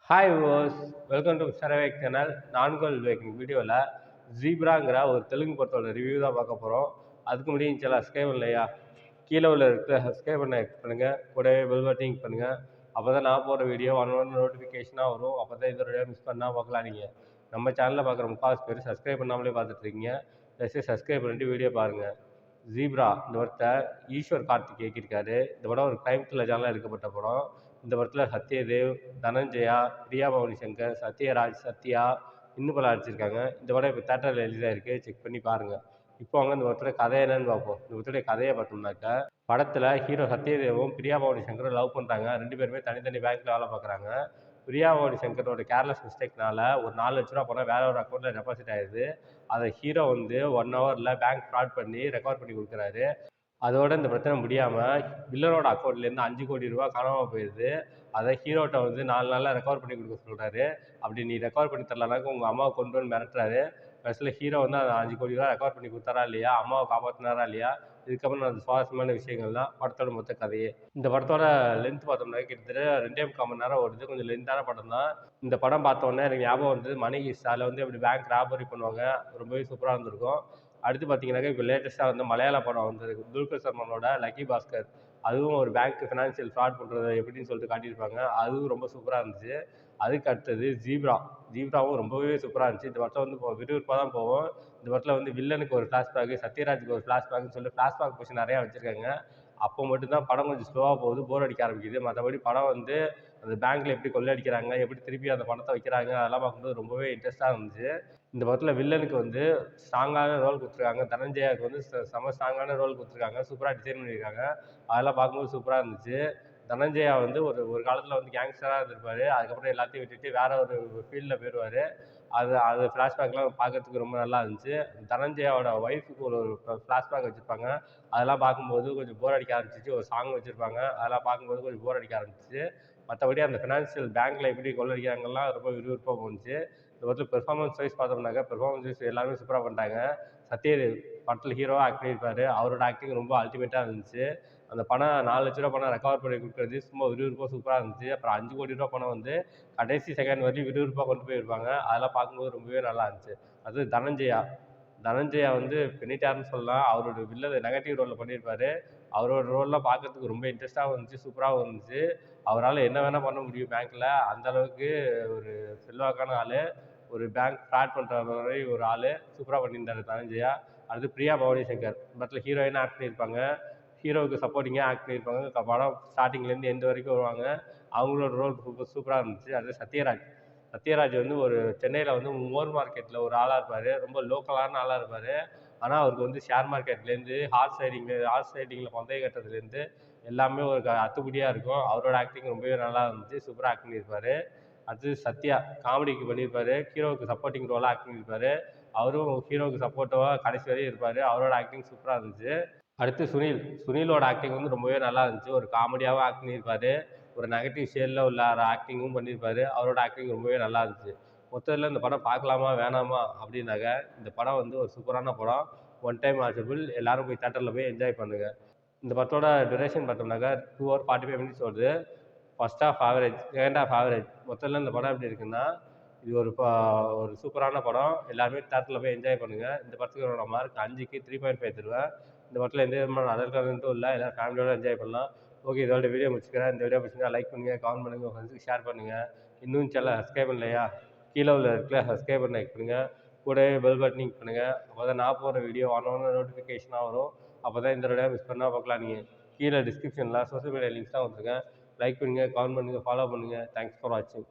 Hi viewers, welcome to சரவேக் channel. நான்கோல் வேக்கிங் வீடியோவில் ஜீப்ராங்கிற ஒரு தெலுங்கு படத்தோட ரிவ்யூ தான் பார்க்க போகிறோம். அதுக்கு முடியும் சில சப்ஸ்கிரைப் இல்லையா, கீழே உள்ள இருக்கிற சப்ஸ்கிரைப் பண்ண பண்ணுங்கள், கூடவே பெல் பட்டனையும் பண்ணுங்கள். அப்போ தான் நான் போகிற வீடியோ ஒன் நோட்டிஃபிகேஷனாக வரும். அப்போ தான் இதோட மிஸ் பண்ணால் பார்க்கலாம். நீங்கள் நம்ம சேனலில் பார்க்குற முக்கால்வாசி பேர் சப்ஸ்கிரைப் பண்ணாமலே பார்த்துட்ருக்கீங்க. தயவுசெய்து சப்ஸ்கிரைப் பண்ணிட்டு வீடியோ பாருங்கள். ஜீப்ரா இந்த படத்தை ஈஸ்வர் கார்த்திக் இயக்கியிருக்காரு. இந்த படம் ஒரு க்ரைம் த்ரில்லர் ஜானரில் எடுக்கப்பட்ட படம். இந்த படத்தில் சத்யதேவ், தனஞ்சயா, பிரியா பவானி சங்கர், சத்யராஜ், சத்யா இன்னும் பல நடிச்சிருக்காங்க. இந்த படம் இப்போ தேட்டரில் ரிலீஸ் ஆகிருக்கு, செக் பண்ணி பாருங்கள். இப்போ அவங்க இந்த படத்தோட கதை என்னன்னு பார்ப்போம். இந்த படத்துடைய கதையை பார்த்தோம்னாக்கா, படத்தில் ஹீரோ சத்யதேவும் பிரியா பவானி சங்கரும் லவ் பண்ணுறாங்க. 2 பேருமே தனித்தனி பேங்க்கில் வேலை பார்க்குறாங்க. பிரியா பவானி சங்கரோட கேர்லெஸ் மிஸ்டேக்னால ஒரு 4 லட்ச ரூபா பணம் வேற ஒரு அக்கௌண்ட்டில் டெபாசிட் ஆயிடுது. அதை ஹீரோ வந்து 1 ஹவரில் பேங்க் ஃப்ராட் பண்ணி ரெக்கவர் பண்ணி கொடுக்குறாரு. அதோட இந்த பிரச்சனை முடியாமல் வில்லனோட அக்கௌண்ட்லேருந்து 5 கோடி ரூபா காணாமல் போயிடுது. அதை ஹீரோட்ட வந்து 4 நாளில் ரெக்கவர் பண்ணி கொடுக்க சொல்கிறாரு. அப்படி நீ ரெக்கவர் பண்ணி தரலனாக்க உங்கள் அம்மாவை கொண்டு வந்து மிரட்டுறாரு. கடைசியில் ஹீரோ வந்து அந்த 5 கோடி ரூபா ரெக்கவர் பண்ணி கொடுத்தாரா இல்லையா, அம்மாவை காப்பாற்றினாரா இல்லையா, இதுக்கப்புறம் அந்த சுவாரஸ்யமான விஷயங்கள் தான் படத்தோட மொத்த கதையே. இந்த படத்தோட லென்த் பார்த்தோம்னா கிட்டத்தட்ட 2.25 மணி நேரம் ஓடுது. கொஞ்சம் லென்த்தான படம் தான். இந்த படம் பார்த்தோன்னே எனக்கு ஞாபகம் வந்து மணி ஹிஸ்ட். அதில் வந்து எப்படி பேங்க் ராபரி பண்ணுவாங்க, ரொம்பவே சூப்பராக இருந்திருக்கும். அடுத்து பார்த்தீங்கன்னாக்கா இப்போ லேட்டஸ்ட்டாக வந்து மலையாள படம் வந்திருக்கு, துல்கர் சல்மானோட லக்கி பாஸ்கர். அதுவும் ஒரு பேங்க் ஃபினான்ஷியல் ஃப்ராட் பண்ணுறது எப்படின்னு சொல்லிட்டு காட்டியிருப்பாங்க. அதுவும் ரொம்ப சூப்பராக இருந்துச்சு. அதுக்கு அடுத்தது ஜீப்ராவும் ரொம்பவே சூப்பராக இருந்துச்சு. இந்த படத்தில் வந்து விறுவிறுப்பாக தான் போவோம். இந்த படத்தில் வந்து வில்லனுக்கு ஒரு ஃப்ளாஷ்பேக்கு, சத்யராஜுக்கு ஒரு ஃப்ளாஷ்பேக்னு சொல்லி ஃப்ளாஷ்பேக் போர்ஷன் நிறையா வச்சுருக்காங்க. அப்போ மட்டும்தான் படம் கொஞ்சம் ஸ்லோவாக போகுது, போர் அடிக்க ஆரம்பிக்குது. மற்றபடி படம் வந்து அந்த பேங்க்கில் எப்படி கொள்ளையடிக்கிறாங்க, எப்படி திருப்பி அந்த பணத்தை வைக்கிறாங்க, அதெல்லாம் பார்க்கும்போது ரொம்பவே இன்ட்ரெஸ்ட்டாக இருந்துச்சு. இந்த படத்தில் வில்லனுக்கு வந்து ஸ்ட்ராங்கான ரோல் கொடுத்துருக்காங்க. தனஞ்சயாவுக்கு வந்து செம ஸ்ட்ராங்கான ரோல் கொடுத்துருக்காங்க. சூப்பராக டிசைன் பண்ணியிருக்காங்க. அதெல்லாம் பார்க்கும்போது சூப்பராக இருந்துச்சு. தனஞ்சயா வந்து ஒரு காலத்தில் வந்து கேங்ஸ்டராக இருந்திருப்பார். அதுக்கப்புறம் எல்லாத்தையும் விட்டுட்டு வேற ஒரு ஃபீல்டில் போயிடுவார். அது ஃப்ளாஷ்பேக்லாம் பார்க்கறதுக்கு ரொம்ப நல்லா இருந்துச்சு. தனஞ்சயாவோட ஒய்ஃபுக்கு ஒரு ஃப்ளாஷ்பேக் வச்சுருப்பாங்க. அதெல்லாம் பார்க்கும்போது கொஞ்சம் போர் அடிக்க ஆரம்பிச்சிச்சு. ஒரு சாங் வச்சுருப்பாங்க. அதெல்லாம் பார்க்கும்போது கொஞ்சம் போர் அடிக்க ஆரம்பிச்சிச்சு. மற்றபடி அந்த ஃபினான்ஷியல் பேங்க்கில் எப்படி கொள்ளையடிக்கிறாங்கலாம் ரொம்ப விறுவிறுப்பாக போணுச்சு. இந்த படத்தில் பெர்ஃபார்மன்ஸ் வைஸ் பார்த்தோம்னாக்கா, பெர்ஃபார்மன்ஸ் வைஸ் எல்லாமே சூப்பராக பண்ணிட்டாங்க. சத்யதேவ் படத்தில் ஹீரோவாக ஆக்ட் பண்ணியிருப்பார். அவரோட ஆக்டிங் ரொம்ப அல்டிமேட்டாக இருந்துச்சு. அந்த பணம் 4 லட்ச ரூபா பணம் ரெக்கவர் பண்ணி கொடுக்குறது சும்மா விறுவிறுப்பாக சூப்பராக இருந்துச்சு. அப்புறம் 5 கோடி ரூபா பணம் வந்து கடைசி செகண்ட் வரையும் விறுவிறுப்பாக கொண்டு போயிருப்பாங்க. அதெல்லாம் பார்க்கும்போது ரொம்பவே நல்லா இருந்துச்சு. அது தனஞ்சயா வந்து பெனிட்டார்னு சொல்லலாம். அவரோட வில்லன் நெகட்டிவ் ரோலில் பண்ணியிருப்பார். அவரோட ரோல்லாம் பார்க்கறதுக்கு ரொம்ப இன்ட்ரெஸ்ட்டாகவும் இருந்துச்சு, சூப்பராகவும் இருந்துச்சு. அவரால் என்ன வேணால் பண்ண முடியும் பேங்க்கில். அந்தளவுக்கு ஒரு செல்வாக்கான ஆள். ஒரு பேங்க் ஃப்ராட் பண்ணுற மாதிரி ஒரு ஆள் சூப்பராக பண்ணியிருந்தார் தனஞ்சயா. அடுத்து பிரியா பவானி சங்கர் படத்தில் ஹீரோயினாக ஆக்ட் பண்ணியிருப்பாங்க. ஹீரோவுக்கு சப்போர்ட்டிங்காக ஆக்ட் பண்ணியிருப்பாங்க. படம் ஸ்டார்டிங்லேருந்து எண்டு வரைக்கும் வருவாங்க. அவங்களோட ரோல் சூப்பராக இருந்துச்சு. அடுத்து சத்யராஜ் வந்து ஒரு சென்னையில் வந்து மோர் மார்க்கெட்டில் ஒரு ஆளாக இருப்பார். ரொம்ப லோக்கலான ஆளாக இருப்பார். ஆனால் அவருக்கு வந்து ஷேர் மார்க்கெட்லேருந்து ஹார்ஸ் ரைடிங்கில் பந்தய கட்டுறதுலேருந்து எல்லாமே ஒரு அத்துப்படியாக இருக்கும். அவரோட ஆக்டிங் ரொம்பவே நல்லா இருந்துச்சு. சூப்பராக ஆக்ட் பண்ணியிருப்பார். அடுத்து சத்யா காமெடிக்கு பண்ணியிருப்பார். ஹீரோவுக்கு சப்போர்ட்டிங் ரோலாக ஆக்ட் பண்ணியிருப்பார். அவரும் ஹீரோவுக்கு சப்போர்ட்டிவாக கடைசி வரையும் இருப்பார். அவரோட ஆக்டிங் சூப்பராக இருந்துச்சு. அடுத்து சுனிலோட ஆக்டிங் வந்து ரொம்பவே நல்லா இருந்துச்சு. ஒரு காமெடியாகவும் ஆக்ட் பண்ணியிருப்பார். ஒரு நெகட்டிவ் ஷேடில் உள்ள ஆக்டிங்கும் பண்ணியிருப்பார். அவரோட ஆக்டிங் ரொம்பவே நல்லா இருந்துச்சு. மொத்தத்தில் இந்த படம் பார்க்கலாமா வேணாமா அப்படின்னாக்க, இந்த படம் வந்து ஒரு சூப்பரான படம். One time watchable. எல்லாரும் போய் தியேட்டரில் போய் என்ஜாய் பண்ணுங்கள். இந்த படத்தோட டியூரேஷன் பார்த்தோம்னாக்கா 2 hour 45 minutes வருது. First half average, second half average. மொத்தத்தில் இந்த படம் எப்படி இருக்குன்னா, இது ஒரு சூப்பரான படம். எல்லாருமே தியேட்டரில் போய் என்ஜாய் பண்ணுங்கள். இந்த படத்துக்கு என்னோட மார்க் 5க்கு 3.5 தருவேன். இந்த படத்தில் எந்த விதமான அதர் கண்டென்ட்டும் இல்லை. எல்லோரும் ஃபேமிலியோடு என்ஜாய் பண்ணலாம். ஓகே, இதோட வீடியோ முடிச்சுக்கிறேன். இந்த வீடியோ பிடிச்சிருந்தா லைக் பண்ணுங்கள், கமெண்ட் பண்ணுங்கள், உங்கள் ஃப்ரெண்ட்ஸுக்கு ஷேர் பண்ணுங்கள். இன்னும் சேனலை சப்ஸ்கிரைப் பண்ணலையா, கீழே உள்ள இருக்கிற சப்ஸ்கிரைப் பண்ண கிளிக் பண்ணுங்கள். கூடவே பெல் பட்டன் கிளிக் பண்ணுங்கள். அப்போ தான் நான் போகிற வீடியோ நோட்டிஃபிகேஷனாக வரும். அப்போ தான் இந்த வீடியோ மிஸ் பண்ணால் பார்க்கலாம். நீங்கள் கீழே டிஸ்கிரிப்ஷனில் சோஷியல் மீடியா லிங்க்ஸ் தான் வந்திருக்கேன். லைக் பண்ணுங்கள், கமெண்ட் பண்ணுங்கள், ஃபாலோ பண்ணுங்கள். தேங்க்ஸ் ஃபார் வாட்சிங்.